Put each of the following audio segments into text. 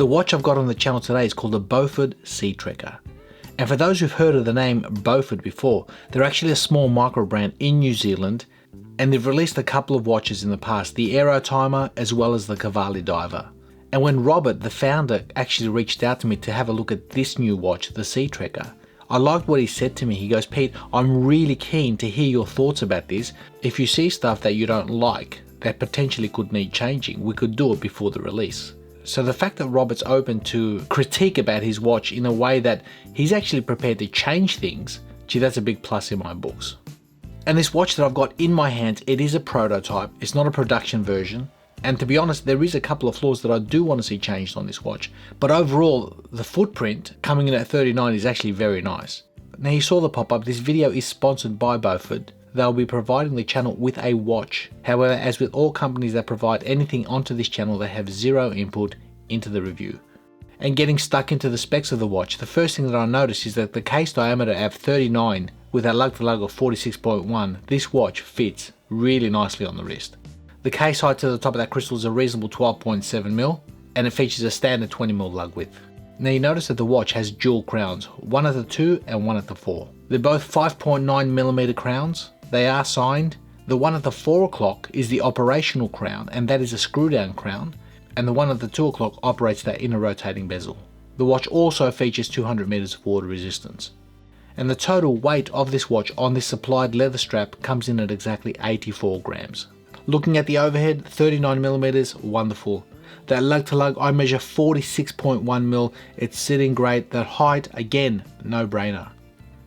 watch I've got on the channel today is called the Beaufort SEATREKKER. And for those who've heard of the name Beaufort before, they're actually a small micro brand in New Zealand, and they've released a couple of watches in the past, the Aero Timer as well as the Cavalli Diver. And when Robert, the founder, actually reached out to me to have a look at this new watch, the SEATREKKER, I liked what he said to me. He goes, "Pete, I'm really keen to hear your thoughts about this. If you see stuff that you don't like, that potentially could need changing, we could do it before the release." So the fact that Robert's open to critique about his watch in a way that he's actually prepared to change things, gee, that's a big plus in my books. And this watch that I've got in my hands, it is a prototype. It's not a production version. And to be honest, there is a couple of flaws that I do want to see changed on this watch. But overall, the footprint coming in at 39 is actually very nice. Now you saw the pop-up. This video is sponsored by Beaufort. They'll be providing the channel with a watch. However, as with all companies that provide anything onto this channel, they have zero input into the review. And getting stuck into the specs of the watch, the first thing that I noticed is that the case diameter at 39 with a lug-to-lug of 46.1, this watch fits really nicely on the wrist. The case height to the top of that crystal is a reasonable 12.7mm, and it features a standard 20mm lug width. Now you notice that the watch has dual crowns, one at the 2 and one at the 4. They're both 5.9mm crowns. They are signed. The one at the 4 o'clock is the operational crown, and that is a screw down crown, and the one at the 2 o'clock operates that inner rotating bezel. The watch also features 200 meters of water resistance. And the total weight of this watch on this supplied leather strap comes in at exactly 84 grams. Looking at the overhead, 39mm, wonderful. That lug to lug, I measure 46.1mm, it's sitting great. That height, again, no brainer.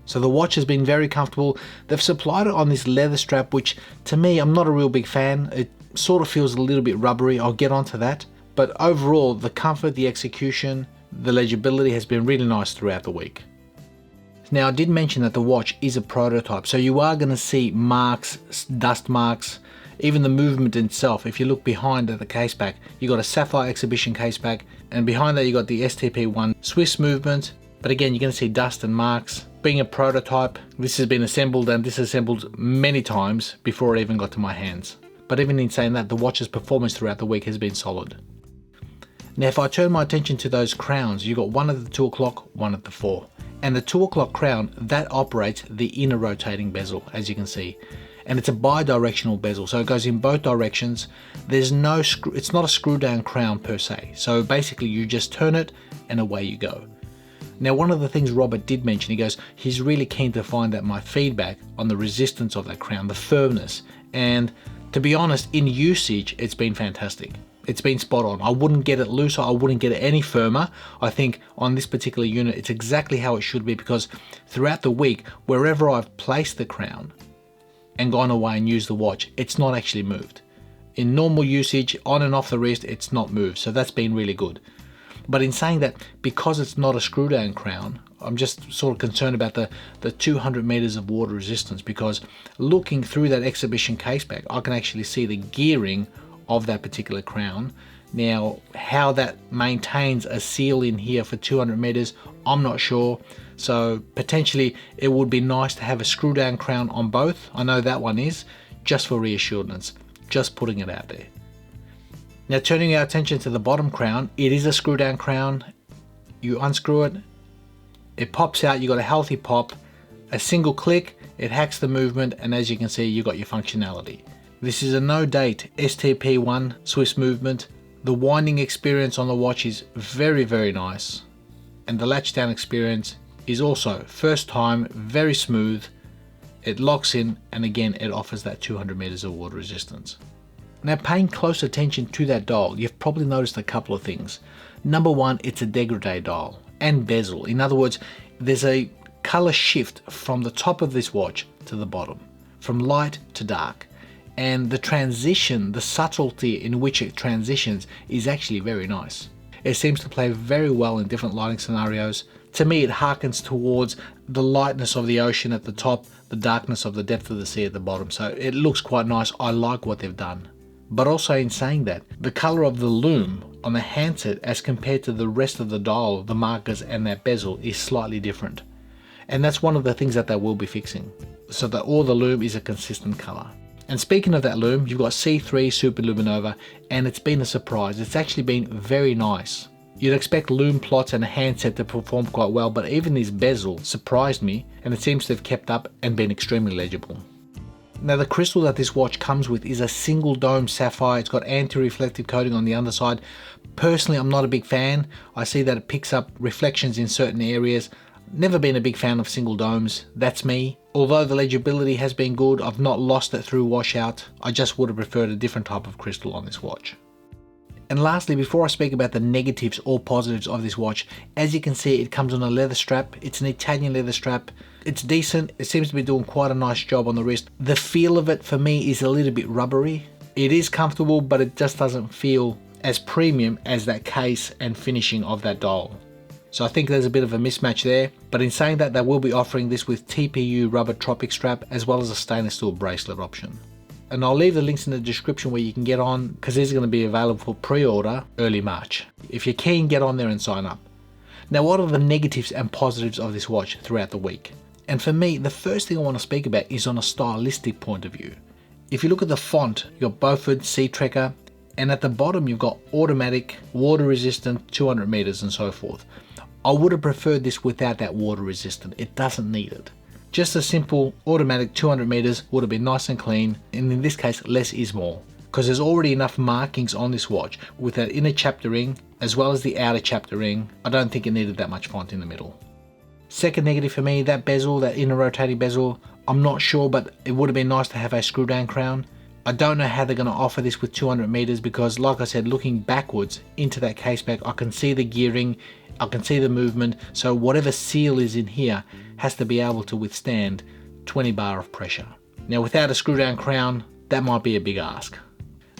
So the watch has been very comfortable. They've supplied it on this leather strap, which to me, I'm not a real big fan. It sort of feels a little bit rubbery, I'll get onto that. But overall, the comfort, the execution, the legibility has been really nice throughout the week. Now I did mention that the watch is a prototype, so you are going to see marks, dust marks, even the movement itself. If you look behind at the caseback, you got a sapphire exhibition caseback, and behind that you got the STP1 Swiss movement. But again, you're going to see dust and marks. Being a prototype, this has been assembled and disassembled many times before it even got to my hands. But even in saying that, the watch's performance throughout the week has been solid. Now if I turn my attention to those crowns, you got one at the 2 o'clock, one at the 4. And the 2 o'clock crown, that operates the inner rotating bezel, as you can see. And it's a bi-directional bezel, so it goes in both directions. There's no screw, it's not a screw down crown per se. So basically you just turn it and away you go. Now one of the things Robert did mention, he goes, he's really keen to find out my feedback on the resistance of that crown, the firmness. And to be honest, in usage, it's been fantastic. It's been spot on. I wouldn't get it looser, I wouldn't get it any firmer. I think on this particular unit, it's exactly how it should be, because throughout the week, wherever I've placed the crown and gone away and used the watch, it's not actually moved. In normal usage, on and off the wrist, it's not moved. So that's been really good. But in saying that, because it's not a screw down crown, I'm just sort of concerned about the 200 meters of water resistance, because looking through that exhibition caseback, I can actually see the gearing of that particular crown. Now, how that maintains a seal in here for 200 meters, I'm not sure. So potentially it would be nice to have a screw down crown on both. I know that one is, just for reassurance, just putting it out there. Now turning our attention to the bottom crown, it is a screw down crown. You unscrew it, it pops out, you got a healthy pop, a single click, it hacks the movement, and as you can see, you got your functionality. This is a no date STP1 Swiss movement. The winding experience on the watch is very, very nice. And the latch down experience is also first time, very smooth. It locks in, and again, it offers that 200 meters of water resistance. Now paying close attention to that dial, you've probably noticed a couple of things. Number one, it's a dégradé dial and bezel. In other words, there's a color shift from the top of this watch to the bottom, from light to dark. And the transition, the subtlety in which it transitions is actually very nice. It seems to play very well in different lighting scenarios. To me, it harkens towards the lightness of the ocean at the top, the darkness of the depth of the sea at the bottom. So it looks quite nice. I like what they've done. But also in saying that, the color of the lume on the handset as compared to the rest of the dial, the markers and that bezel is slightly different. And that's one of the things that they will be fixing, so that all the lume is a consistent color. And speaking of that lume, you've got C3 Super Luminova, and it's been a surprise. It's actually been very nice You'd expect lume plots and a handset to perform quite well, but even this bezel surprised me, and it seems to have kept up and been extremely legible. Now the crystal that this watch comes with is a single dome sapphire. It's got anti-reflective coating on the underside. Personally, I'm not a big fan. I see that it picks up reflections in certain areas. Never been a big fan of single domes, that's me. Although the legibility has been good, I've not lost it through washout. I just would have preferred a different type of crystal on this watch. And lastly, before I speak about the negatives or positives of this watch, as you can see, it comes on a leather strap. It's an Italian leather strap. It's decent. It seems to be doing quite a nice job on the wrist. The feel of it for me is a little bit rubbery. It is comfortable, but it just doesn't feel as premium as that case and finishing of that dial. So I think there's a bit of a mismatch there. But in saying that, they will be offering this with TPU rubber tropic strap as well as a stainless steel bracelet option. And I'll leave the links in the description where you can get on, because these are going to be available for pre-order early March. If you're keen, get on there and sign up. Now, what are the negatives and positives of this watch throughout the week? And for me, the first thing I want to speak about is on a stylistic point of view. If you look at the font, you've got Beaufort SEATREKKER, and at the bottom you've got automatic, water resistant, 200 meters and so forth. I would have preferred this without that water resistant. It doesn't need it. Just a simple automatic 200 meters would have been nice and clean, and in this case less is more, because there's already enough markings on this watch with that inner chapter ring as well as the outer chapter ring. I don't think it needed that much font in the middle. Second negative for me, that bezel, that inner rotating bezel, I'm not sure, but it would have been nice to have a screw down crown. I don't know how they're going to offer this with 200 meters because, like I said, looking backwards into that caseback, I can see the gearing, I can see the movement, so whatever seal is in here has to be able to withstand 20 bar of pressure. Now without a screw down crown, that might be a big ask.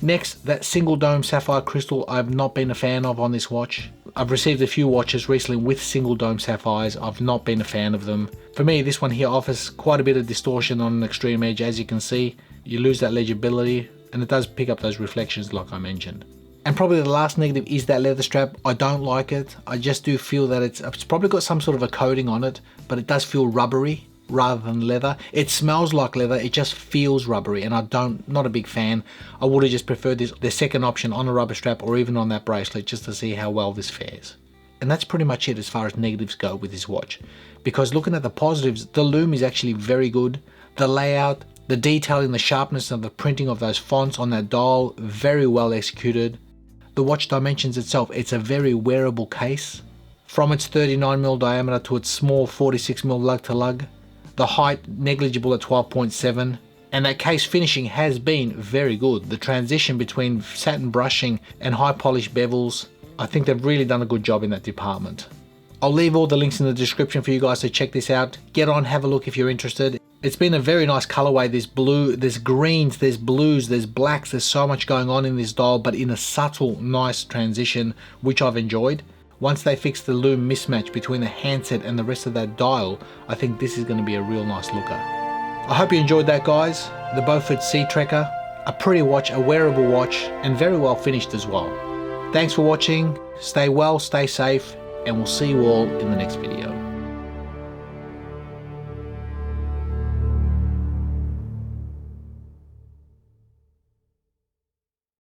Next, that single dome sapphire crystal I've not been a fan of on this watch. I've received a few watches recently with single dome sapphires. I've not been a fan of them. For me, this one here offers quite a bit of distortion on an extreme edge. As you can see, you lose that legibility, and it does pick up those reflections like I mentioned. And probably the last negative is that leather strap. I don't like it. I just do feel that it's probably got some sort of a coating on it, but it does feel rubbery rather than leather. It smells like leather, it just feels rubbery, and not a big fan. I would have just preferred the second option on a rubber strap or even on that bracelet just to see how well this fares. And that's pretty much it as far as negatives go with this watch. Because looking at the positives, the lume is actually very good. The layout, the detailing, the sharpness of the printing of those fonts on that dial, very well executed. The watch dimensions itself, it's a very wearable case. From its 39mm diameter to its small 46mm lug to lug. The height negligible at 12.7. And that case finishing has been very good. The transition between satin brushing and high polished bevels, I think they've really done a good job in that department. I'll leave all the links in the description for you guys to check this out. Get on, have a look if you're interested. It's been a very nice colorway. There's blue, there's greens, there's blues, there's blacks. There's so much going on in this dial, but in a subtle, nice transition, which I've enjoyed. Once they fix the lume mismatch between the handset and the rest of that dial, I think this is going to be a real nice looker. I hope you enjoyed that, guys. The Beaufort SEATREKKER, a pretty watch, a wearable watch, and very well finished as well. Thanks for watching. Stay well, stay safe, and we'll see you all in the next video.